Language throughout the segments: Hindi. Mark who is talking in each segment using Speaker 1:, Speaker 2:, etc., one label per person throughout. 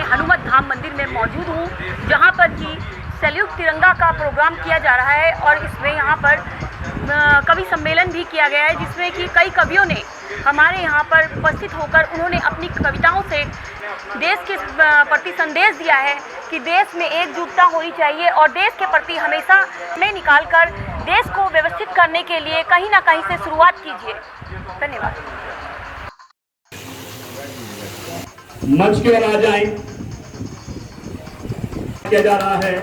Speaker 1: हनुमत धाम मंदिर में मौजूद हूँ, जहाँ पर कि सैल्यूट तिरंगा का प्रोग्राम किया जा रहा है और इसमें यहाँ पर कवि सम्मेलन भी किया गया है, जिसमें कि कई कवियों ने हमारे यहाँ पर उपस्थित होकर उन्होंने अपनी कविताओं से देश के प्रति संदेश दिया है कि देश में एकजुटता होनी चाहिए और देश के प्रति हमेशा समय निकालकर देश को व्यवस्थित करने के लिए कहीं ना कहीं से शुरुआत कीजिए। धन्यवाद।
Speaker 2: मंच की ओर आ जाए, किया जा रहा है।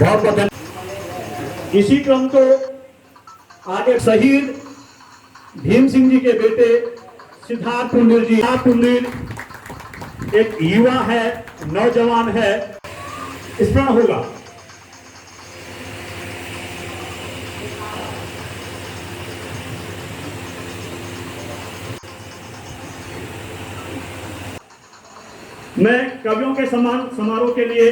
Speaker 2: बहुत बहुत इसी क्रम को आगे शहीद भीम सिंह जी के बेटे सिद्धार्थ पुंडीर जी। सिद्धार्थ पुंडीर एक युवा है, नौजवान है, स्मरण होगा। मैं कवियों के सम्मान समारोह के लिए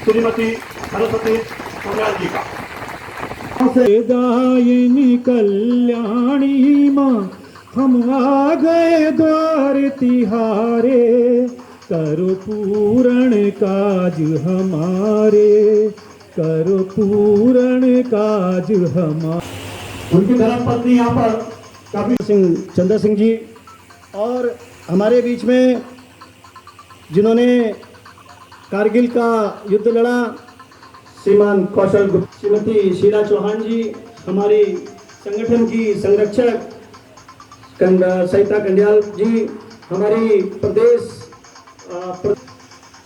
Speaker 2: श्रीमती सरस्वती सोमयाल जी का
Speaker 3: दायिनी कल्याणी माँ, हम आ गए द्वार तिहारे, करो पूर्ण काज हमारे, करो पूर्ण काज हमारे।
Speaker 2: उनकी धर्मपत्नी यहाँ पर कवि
Speaker 3: चंद्र सिंह जी और हमारे बीच में जिन्होंने कारगिल का युद्ध लड़ा,
Speaker 2: श्रीमान कौशल गुप्ता,
Speaker 3: श्रीमती शीला चौहान जी, हमारी संगठन की संरक्षक सरिता कंडियाल जी, हमारी प्रदेश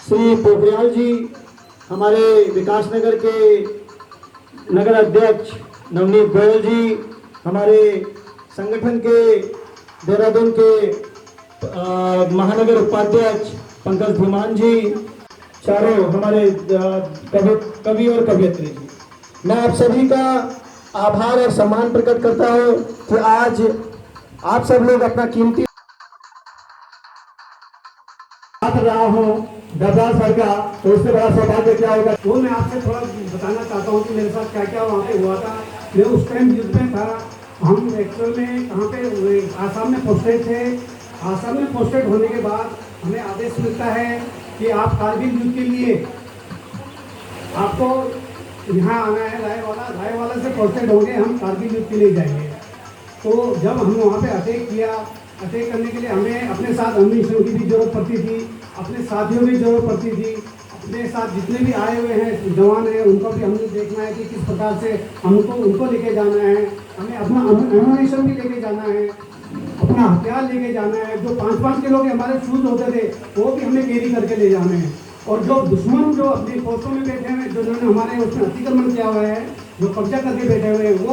Speaker 3: श्री पोखरियाल जी, हमारे विकास नगर के नगर अध्यक्ष नवनीत गोयल जी, हमारे संगठन के देहरादून के महानगर उपाध्यक्ष पंकज धीमान जी, चारों हमारे कवि और कवियत्री जी, मैं आप सभी का आभार और सम्मान प्रकट करता हूँ कि आज आप सब लोग अपना कीमती
Speaker 2: रहा हूँ 10 साल का, तो उससे बड़ा सौभाग्य क्या होगा।
Speaker 4: वो मैं आपसे थोड़ा बताना चाहता हूँ कि मेरे साथ क्या क्या वहाँ पे हुआ था। मैं उस टाइम युद्ध में था। हम एक्चुअल में कहाँ पे आसाम में पोस्टेड थे। आसाम में पोस्टेड होने के बाद हमें आदेश मिलता है कि आप कारगिल युद्ध के लिए आपको यहाँ आना है। रायवाला से पोस्टेड होंगे, हम कारगिल युद्ध के लिए जाएंगे। तो जब हम वहाँ पे अटैक किया, अटैक करने के लिए हमें अपने साथ अम्यूनिशन की भी जरूरत पड़ती थी, अपने साथियों की जरूरत पड़ती थी। अपने साथ जितने भी आए हुए हैं जवान हैं, उनको भी हमने देखना है कि किस प्रकार से हमको उनको लेके जाना है। हमें अपना अम्यूनिशन भी लेके जाना है, अपना हथियार लेके जाना है। जो 5-5 किलो के हमारे शूज होते थे, वो भी हमें कैरी करके ले जाने हैं। और जो दुश्मन जो अपनी फोर्सों में बैठे हुए, जो जिन्होंने हमारे उसमें अतिक्रमण किया हुआ है, जो कब्जा करके बैठे हुए हैं, वो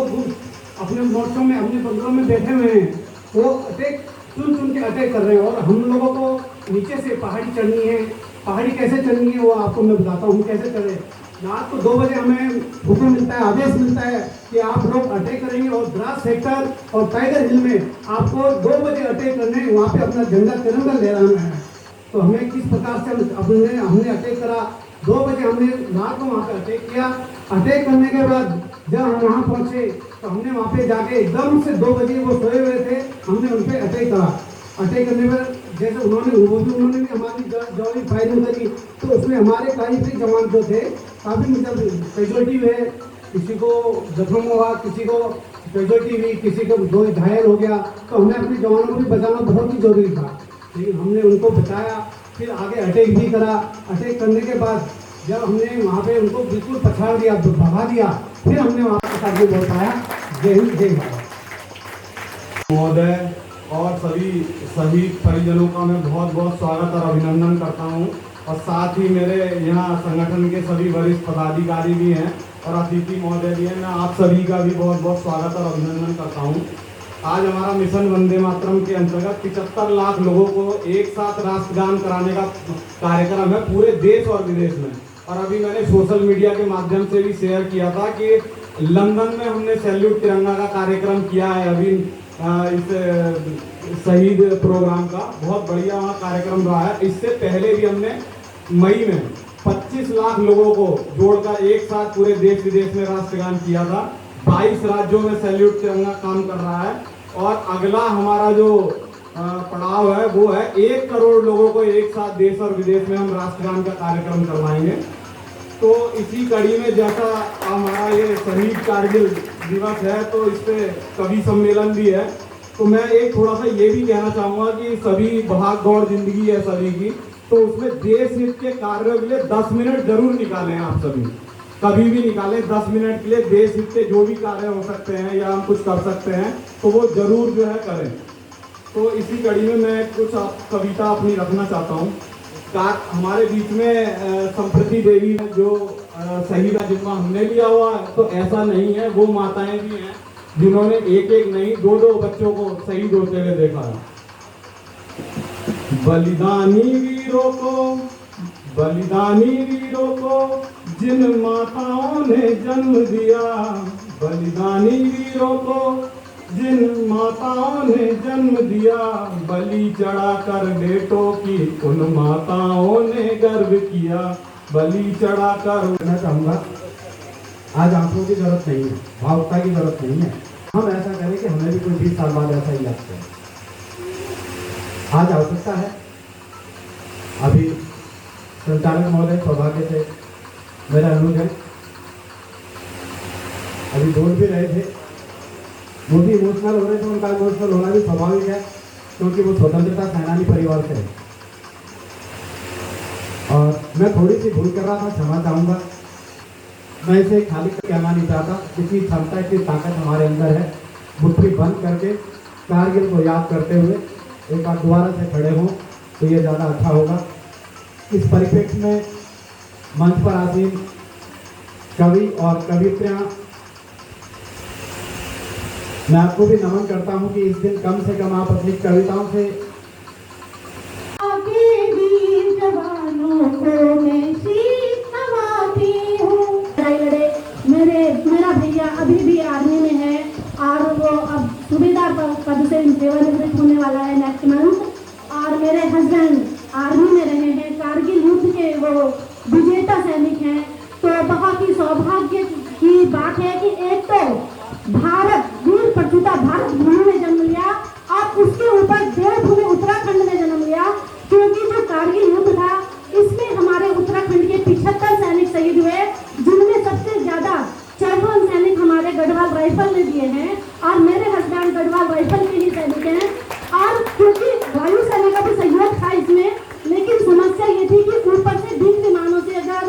Speaker 4: अपने मोर्चों में, अपने बंदरों में बैठे हुए हैं, वो अटैक चुन के अटैक कर रहे हैं। और हम लोगों को नीचे से पहाड़ी चढ़नी है। पहाड़ी कैसे चढ़नी है वो आपको मैं बताता हूँ कैसे चढ़े। रात को 2 बजे हमें हुक्म मिलता है, आदेश मिलता है कि आप लोग अटैक करेंगे और द्रास सेक्टर और टाइगर हिल में आपको 2 बजे अटैक करने, वहाँ पे अपना झंडा तिरंगा लहराना है। तो हमें किस प्रकार से हमने अटैक करा। 2 बजे हमने रात को वहाँ पे अटैक किया। अटैक करने के बाद जब हम वहाँ पहुँचे तो हमने वहाँ पे जाके एकदम से 2 बजे वो सोए हुए थे, हमने उन पर अटैक करा। अटैक करने पर जैसे उन्होंने भी हमारी जवानी फायरिंग करी, तो उसमें हमारे कई जवान जो थे काफ़ी मतलब कैजुअलिटी हुए, किसी को जख्म हुआ, किसी को कैजुअलिटी हुई, किसी को जो घायल हो गया। तो हमें अपने जवानों को भी बचाना बहुत ही जरूरी था, लेकिन हमने उनको बचाया। फिर आगे अटैक भी करा। अटैक करने के बाद जब हमने वहाँ पे उनको बिल्कुल पछाड़ दिया, भगा दिया, फिर हमने वहाँ पर आगे बोल पाया। जय हिंद, जय भारत।
Speaker 5: महोदय और सभी शहीद परिजनों का मैं बहुत बहुत स्वागत और अभिनंदन करता हूं। और साथ ही मेरे यहाँ संगठन के सभी वरिष्ठ पदाधिकारी भी हैं और अतिथि महोदय भी हैं। मैं आप सभी का भी बहुत बहुत स्वागत और अभिनंदन करता हूं। आज हमारा मिशन वंदे मातरम के अंतर्गत 75 लाख लोगों को एक साथ राष्ट्रगान कराने का कार्यक्रम है पूरे देश और विदेश में। और अभी मैंने सोशल मीडिया के माध्यम से भी शेयर किया था कि लंदन में हमने सैल्यूट तिरंगा का कार्यक्रम किया है अभी इस शहीद प्रोग्राम का। बहुत बढ़िया वहाँ कार्यक्रम रहा है। इससे पहले भी हमने मई में 25 लाख लोगों को जोड़कर एक साथ पूरे देश विदेश में राष्ट्रगान किया था। 22 राज्यों में सैल्यूट तिरंगा काम कर रहा है और अगला हमारा जो पड़ाव है वो है 1 करोड़ लोगों को एक साथ देश और विदेश में हम राष्ट्रगान का कार्यक्रम करवाएंगे। तो इसी कड़ी में जैसा हमारा ये शहीद कारगिल दिवस है तो इस पे कवि सम्मेलन भी है, तो मैं एक थोड़ा सा ये भी कहना चाहूँगा कि सभी भाग दौड़ जिंदगी है सभी की, तो उसमें देश हित के कार्यों के लिए 10 मिनट जरूर निकालें। आप सभी कभी भी निकालें 10 मिनट के लिए देश हित के जो भी कार्य हो सकते हैं या हम कुछ कर सकते हैं तो वो जरूर जो है करें। तो इसी कड़ी में मैं कुछ कविता अपनी रखना चाहता हूँ। हमारे बीच में संप्रति देवी जो शहीद है जिनका हमने लिया हुआ है, तो ऐसा नहीं है, वो माताएं भी हैं जिन्होंने एक एक नहीं 2-2 बच्चों को शहीद होते हुए देखा है। बलिदानी वीरों को जिन माताओं ने जन्म दिया, बलिदानी वीरों को जिन माताओं ने जन्म दिया, बलि चढ़ाकर बेटों की उन माताओं ने गर्व किया, बलि चढ़ाकर।
Speaker 4: मैं चाहूँगा आज आंसू की जरूरत नहीं है, भावुकता की जरूरत नहीं है। हम ऐसा करें कि हमें भी कोई 20 साल बाद ऐसा ही लगता है। आज आवश्यकता है। अभी संचालक महोदय सौभाग्य से मेरा अनुज है, अभी बोल भी रहे थे, वो भी इमोशनल हो रहे थे। उनका इमोशनल होना भी स्वाभाविक है क्योंकि वो स्वतंत्रता सेनानी परिवार से है। और मैं थोड़ी सी भूल कर रहा था, क्षमा चाहूँगा। मैं इसे खाली कहना नहीं चाहता, इतनी क्षमता इतनी ताकत हमारे अंदर है। मुट्ठी बंद करके कारगिल को याद करते हुए एक बार दोबारा से खड़े हों तो ये ज़्यादा अच्छा होगा। इस परिप्रेक्ष्य में मंच पर आसीन कवि और कवित्रियाँ, मैं आपको भी नमन करता हूं कि इस दिन कम से कम आप अपनी कविताओं से वीर जवानों को मैं शीश नवाती हूं।
Speaker 6: मेरा भैया अभी भी आर्मी में है और वो अब सूबेदार पद से सेवानिवृत्त होने वाला है नेक्स्ट मंथ। और मेरे हस्बैंड आर्मी में रहे हैं, कारगिल युद्ध के वो विजेता सैनिक हैं। तो बहुत ही सौभाग्य की बात है कि एक तो भारत वीर प्रचुता भारत भूमि में जन्म लिया और उसके ऊपर देवभूमि उत्तराखंड में जन्म लिया, क्योंकि जो कारगिल युद्ध था इसमें हमारे उत्तराखंड के 75 सैनिक शहीद हुए, जिनमें सबसे ज्यादा 54 सैनिक हमारे गढ़वाल राइफल ने दिए हैं और मेरे हस्बैंड गढ़वाल राइफल के ही सैनिक हैं। और क्योंकि वायुसेना का भी सहयोग था इसमें, लेकिन समस्या ये थी कि ऊपर से दिन विमानों से अगर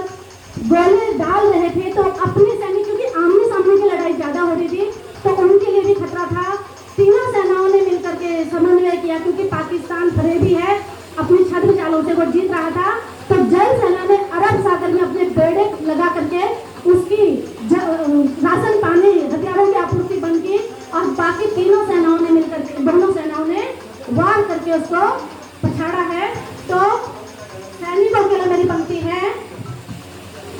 Speaker 6: गोले डाल रहे थे तो अपने सैनिक, क्योंकि आमने सामने की लड़ाई ज्यादा हो रही थी तो उनके लिए भी खतरा था। तीनों सेनाओं ने मिलकर के समन्वय किया, क्योंकि पाकिस्तान फरेबी है, अपनी छद्म चालों से वो जीत रहा था। तो जल सेना ने अरब सागर में अपने बेड़े लगा करके उसकी राशन पानी हथियारों की आपूर्ति बंद की और बाकी तीनों सेनाओं ने मिलकर के, दोनों सेनाओं ने वार करके उसको पछाड़ा है। तो सैनिकों के लिए मेरी पंक्ति है,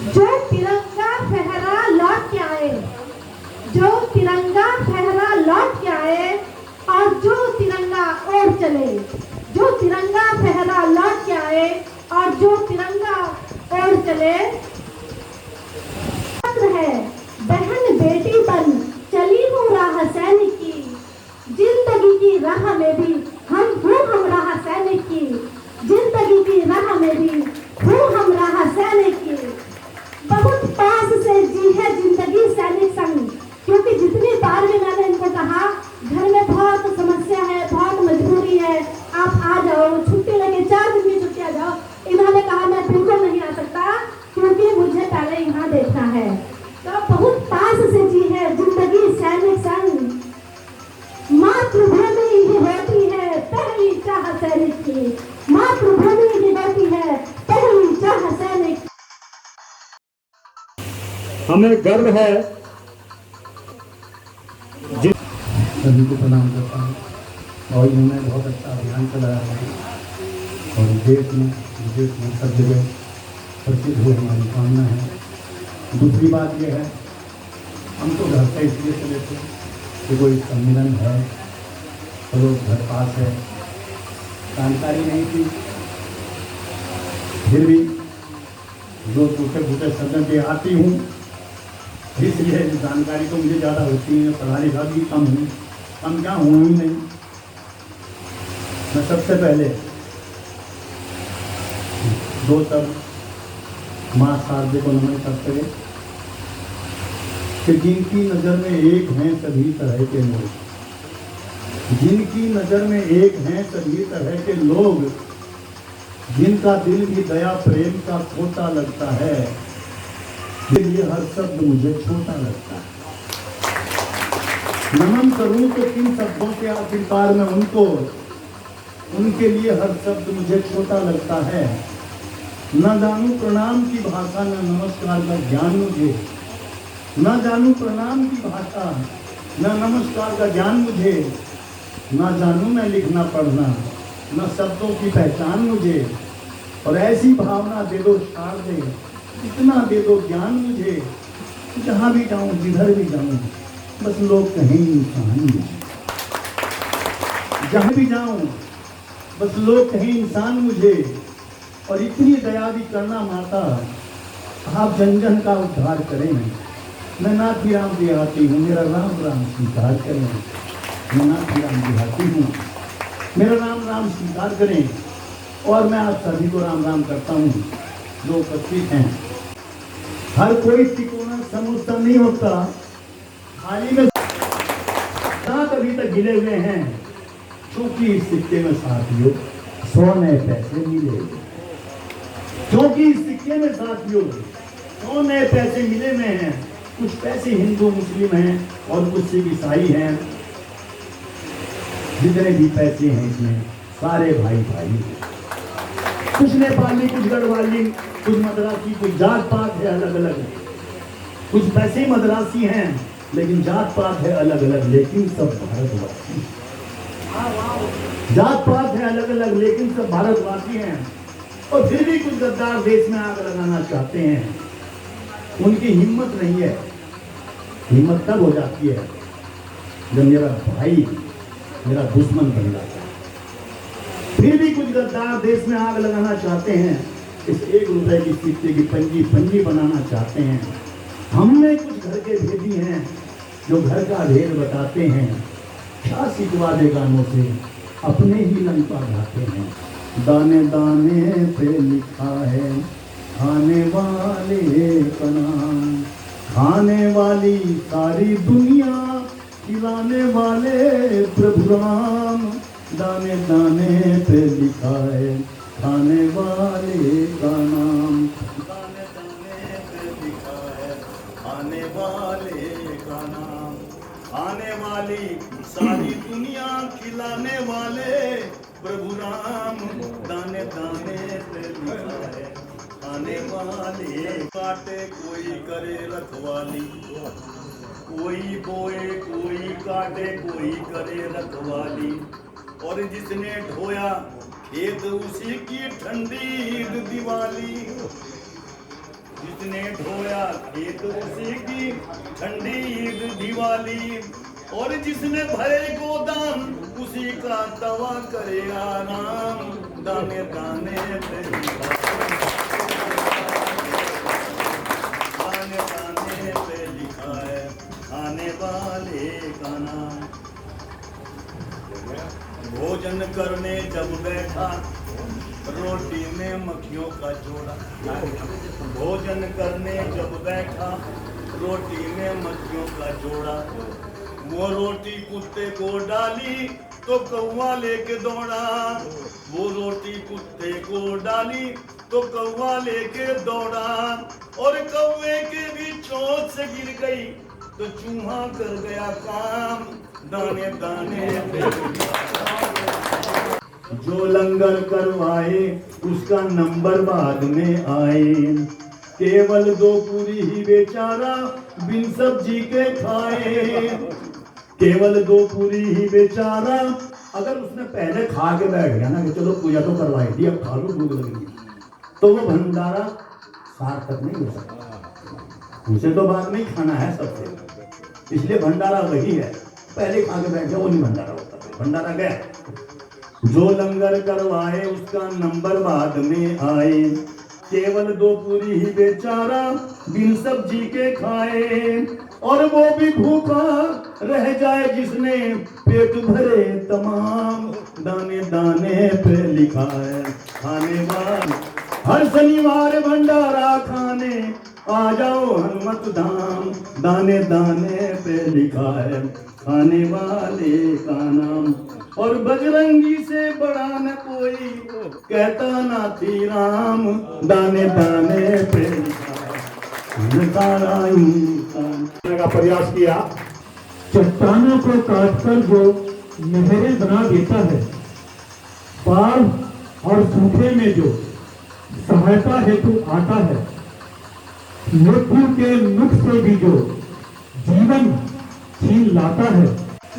Speaker 6: जो तिरंगा फहरा लौट के आए, जो तिरंगा फहरा लौट के आए और जो तिरंगा ओढ़ चले, जो तिरंगा फहरा लौट के आए और जो तिरंगा ओढ़ चले। है बहन बेटी बन चली हूँ राह सैनिक की, जिंदगी की राह में भी हम राह सैनिक की, जिंदगी की राह में भी हम राह सैनिक की। बहुत पास से जी है जिंदगी सैनिक संग, क्योंकि जितनी बार भी मैंने इनको कहा घर में बहुत समस्या है, बहुत मजबूरी है, आप आ जाओ, छुट्टी लगे 4 दिन की छुट्टी आ जाओ। इन्होंने कहा मैं बिल्कुल नहीं आ सकता क्योंकि मुझे पहले यहाँ देखना है। तो बहुत पास से जी है जिंदगी सैनिक संग, मातृभूमि ही होती है पहली चाह सैनिक की, मातृभूमि ही होती है पहली चाह सैनिक।
Speaker 2: हमें गर्व है
Speaker 3: सभी को प्रणाम करता हूँ। और इन्होंने बहुत अच्छा अभियान चलाया है और देश में विदेश में सब जगह प्रसिद्ध हो, हमारी कामना है। दूसरी बात यह है, हम तो घर से इसलिए चले थे कि कोई सम्मेलन है, चलो घर पास है, जानकारी नहीं थी, फिर भी
Speaker 2: जो टूटे फूटे सदन पे आती हूँ, इसलिए जानकारी तो मुझे ज़्यादा होती है, पढ़ा लिखा भी कम हूँ, कम क्या हूँ ही नहीं। मैं सबसे पहले दो सब माँ शारदे को नमन करते हुए कि जिनकी नज़र में एक हैं सभी तरह के लोग, जिनकी नज़र में एक हैं सभी तरह के लोग, जिनका दिल भी दया प्रेम का खोटा लगता है, ये हर शब्द मुझे छोटा लगता है। नमन करूं तो किन शब्दों के आखिरकार में उनको, उनके लिए हर शब्द मुझे छोटा लगता है। न जानू प्रणाम की भाषा, न नमस्कार का ज्ञान मुझे, न जानू प्रणाम की भाषा, न नमस्कार का ज्ञान मुझे, न जानू मैं लिखना पढ़ना, न शब्दों की पहचान मुझे। और ऐसी भावना दे दो शारदे, इतना दे दो ज्ञान मुझे, जहाँ भी जाऊँ जिधर भी जाऊँ बस लोग कहें इंसान मुझे, जहाँ भी जाऊँ बस लोग कहें इंसान मुझे। और इतनी दया भी करना माता, आप जन जन का उद्धार करें। मैं नाथी राम देहाती हूँ, मेरा राम राम स्वीकार करें। मैं नाथी राम देहाती हूँ, मेरा राम राम स्वीकार करें। और मैं आप सभी को राम राम करता हूँ जो उपस्थित हैं। हर कोई तिकोना समझता नहीं होता, हाल में साथ अभी तक गिले हुए हैं, क्योंकि इस सिक्के में साथियों 100 नए पैसे मिले, क्योंकि इस सिक्के में साथियों 100 नए पैसे मिले हुए हैं। कुछ पैसे हिंदू मुस्लिम हैं और कुछ सिख ईसाई हैं। जितने भी पैसे हैं इसमें सारे भाई भाई हैं। कुछ नेपाली, कुछ गढ़वाली, कुछ मद्रासी, कुछ जात पात है अलग अलग। कुछ पैसे मद्रासी हैं लेकिन जात पात है अलग अलग, लेकिन सब भारतवासी। जात पात है अलग अलग लेकिन सब भारतवासी हैं। और फिर भी कुछ गद्दार देश में आग लगाना चाहते हैं। उनकी हिम्मत नहीं है। हिम्मत तब हो जाती है जब मेरा भाई मेरा दुश्मन बन जाता है। फिर भी कुछ गद्दार देश में आग लगाना चाहते हैं। इस 1 रुपए की सिक्के की पंजी बनाना चाहते हैं। हमने कुछ घर के भेदी हैं जो घर का भेद बताते हैं। क्या सिखवा दे गानों से, अपने ही लंका गाते हैं। दाने दाने पे लिखा है खाने वाले का नाम, खाने वाली सारी दुनिया, खिलाने वाले प्रभु राम। दाने दाने पे लिखा है खाने वाले का नाम, दाने दाने पे लिखा है खाने वाले का नाम। खाने वाली सारी दुनिया, खिलाने वाले प्रभु राम। दाने दाने पे लिखा है खाने वाले। काटे कोई करे रखवाली, कोई बोए कोई काटे कोई करे रखवाली। और जिसने ढोया खेत उसी की ठंडी दिवाली। जिसने ढोया खेत उसी की ठंडी दिवाली। और जिसने भरे गोदाम उसी का तवा करे आराम। दाने दाने पे लिखा है, दाने दाने पे लिखा है खाने वाले का नाम। भोजन करने जब बैठा रोटी में मक्खियों का जोड़ा। भोजन करने जब बैठा रोटी में मक्खियों का जोड़ा। वो रोटी कुत्ते को डाली तो कौवा लेके दौड़ा। वो रोटी कुत्ते को डाली तो कौवा लेके दौड़ा। और कौवे के भी चोट से गिर गई तो चूहा कर गया काम। दाने दाने पे जो लंगर करवाए उसका नंबर बाद में आए। केवल 2 पूरी ही बेचारा बिन सब्जी के खाए। केवल 2 पूरी ही बेचारा, अगर उसने पहले खा के बैठ गया ना कि चलो पूजा तो करवाई दी, अब खा लो भूख लगी, तो वो भंडारा सार्थक नहीं हो सकता। उसे तो बाद में ही खाना है सबसे, इसलिए भंडारा वही है। पहले खा के बैठ गया वो नहीं भंडारा होता, भंडारा गया। जो लंगर करवाए उसका नंबर बाद में आए। केवल 2 पूरी ही बेचारा बिन सब्जी के खाए, और वो भी भूखा रह जाए जिसने पेट भरे तमाम। दाने दाने पे लिखा है खाने वाले, हर शनिवार भंडारा खाने आ जाओ हनुमत धाम। दाने दाने पे लिखा है खाने वाले का नाम, और बजरंगी से बड़ा न कोई कहता ना थी राम। दाने दाने पे लिखा
Speaker 3: का प्रयास किया। चट्टानों को काटकर वो नहरें बना देता है, बाढ़ और सूखे में जो सहायता हेतु आता है, मृत्यु के मुख से भी जो जीवन छीन लाता है।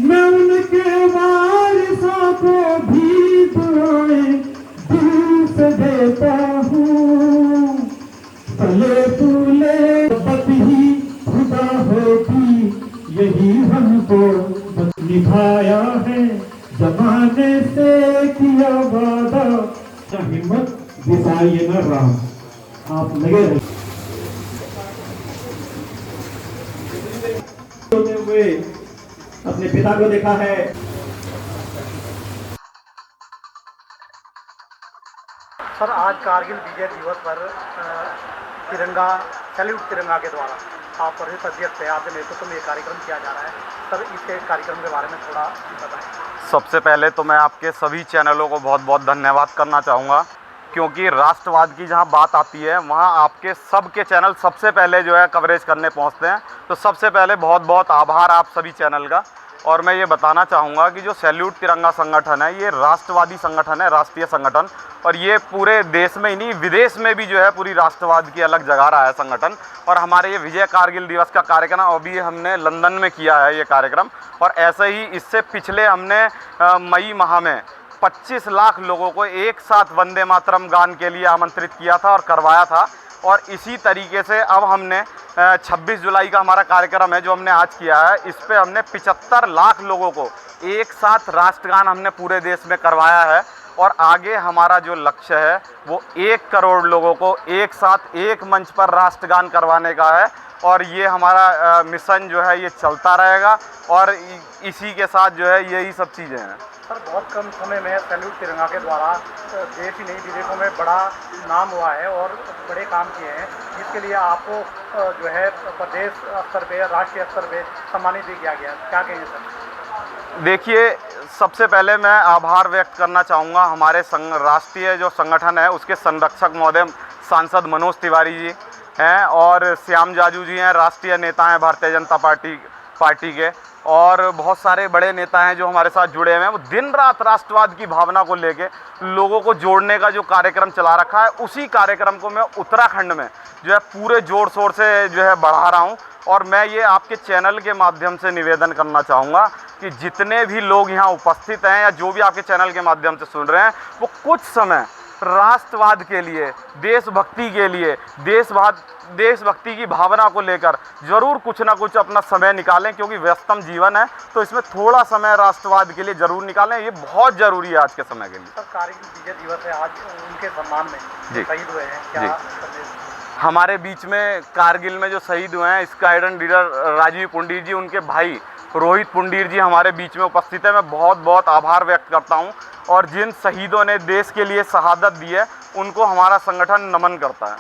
Speaker 3: मैं उनके वारिसों को भी दुआएं दिल से देता हूँ। तले तुले बत ही खुदा होती, यही हमको निभाया है जमाने से किया वादा। हिम्मत दिखाइए न राम, आप लगे रहिए। होते हुए अपने पिता को देखा है।
Speaker 7: सर, आज कारगिल विजय दिवस पर तिरंगा सैल्यूट तिरंगा के द्वारा आप प्रदेश अध्यक्ष से आपके नेतृत्व में ये कार्यक्रम किया जा रहा है। सर, इसके कार्यक्रम के बारे में थोड़ा बताएं।
Speaker 8: सबसे पहले तो मैं आपके सभी चैनलों को बहुत बहुत धन्यवाद करना चाहूँगा, क्योंकि राष्ट्रवाद की जहाँ बात आती है वहाँ आपके सबके चैनल सबसे पहले जो है कवरेज करने पहुँचते हैं। तो सबसे पहले बहुत बहुत आभार आप सभी चैनल का। और मैं ये बताना चाहूँगा कि जो सैल्यूट तिरंगा संगठन है ये राष्ट्रवादी संगठन है, राष्ट्रीय संगठन, और ये पूरे देश में ही नहीं विदेश में भी जो है पूरी राष्ट्रवाद की अलग जगह रहा है संगठन। और हमारे ये विजय कारगिल दिवस का कार्यक्रम अभी हमने लंदन में किया है ये कार्यक्रम, और ऐसे ही इससे पिछले हमने मई माह में 25 लाख लोगों को एक साथ वंदे मातरम गान के लिए आमंत्रित किया था और करवाया था। और इसी तरीके से अब हमने 26 जुलाई का हमारा कार्यक्रम है जो हमने आज किया है, इस पे हमने 75 लाख लोगों को एक साथ राष्ट्रगान हमने पूरे देश में करवाया है। और आगे हमारा जो लक्ष्य है वो 1 करोड़ लोगों को एक साथ एक मंच पर राष्ट्रगान करवाने का है। और ये हमारा मिशन जो है ये चलता रहेगा, और इसी के साथ जो है यही सब चीज़ें हैं।
Speaker 7: सर, बहुत कम समय में सैल्यूट तिरंगा के द्वारा देश ही नहीं विदेशों में बड़ा नाम हुआ है और बड़े काम किए हैं, जिसके लिए आपको जो है प्रदेश स्तर पे, राष्ट्रीय स्तर पे सम्मानित भी किया गया। क्या कहेंगे सर?
Speaker 8: देखिए, सबसे पहले मैं आभार व्यक्त करना चाहूँगा हमारे राष्ट्रीय जो संगठन है उसके संरक्षक महोदय सांसद मनोज तिवारी जी हैं, और श्याम जाजू जी हैं, राष्ट्रीय नेता हैं भारतीय जनता पार्टी के, और बहुत सारे बड़े नेता हैं जो हमारे साथ जुड़े हुए हैं। वो दिन रात राष्ट्रवाद की भावना को लेके लोगों को जोड़ने का जो कार्यक्रम चला रखा है, उसी कार्यक्रम को मैं उत्तराखंड में जो है पूरे जोर शोर से जो है बढ़ा रहा हूँ। और मैं ये आपके चैनल के माध्यम से निवेदन करना चाहूँगा कि जितने भी लोग यहाँ उपस्थित हैं या जो भी आपके चैनल के माध्यम से सुन रहे हैं, वो कुछ समय राष्ट्रवाद के लिए, देशभक्ति के लिए, देशभक्ति की भावना को लेकर ज़रूर कुछ ना कुछ अपना समय निकालें, क्योंकि व्यस्तम जीवन है, तो इसमें थोड़ा समय राष्ट्रवाद के लिए ज़रूर निकालें। ये बहुत ज़रूरी है आज के समय के लिए।
Speaker 7: सर, कारगिल विजय दिवस है आज, उनके सम्मान में
Speaker 8: जी
Speaker 7: शहीद हुए हैं, क्या
Speaker 8: हमारे बीच में कारगिल में जो शहीद हुए हैं, स्क्वाड्रन लीडर राजीव पुंडीर जी, उनके भाई रोहित पुंडीर जी हमारे बीच में उपस्थित है। मैं बहुत बहुत आभार व्यक्त करता हूं, और जिन शहीदों ने देश के लिए शहादत दी है उनको हमारा संगठन नमन करता है।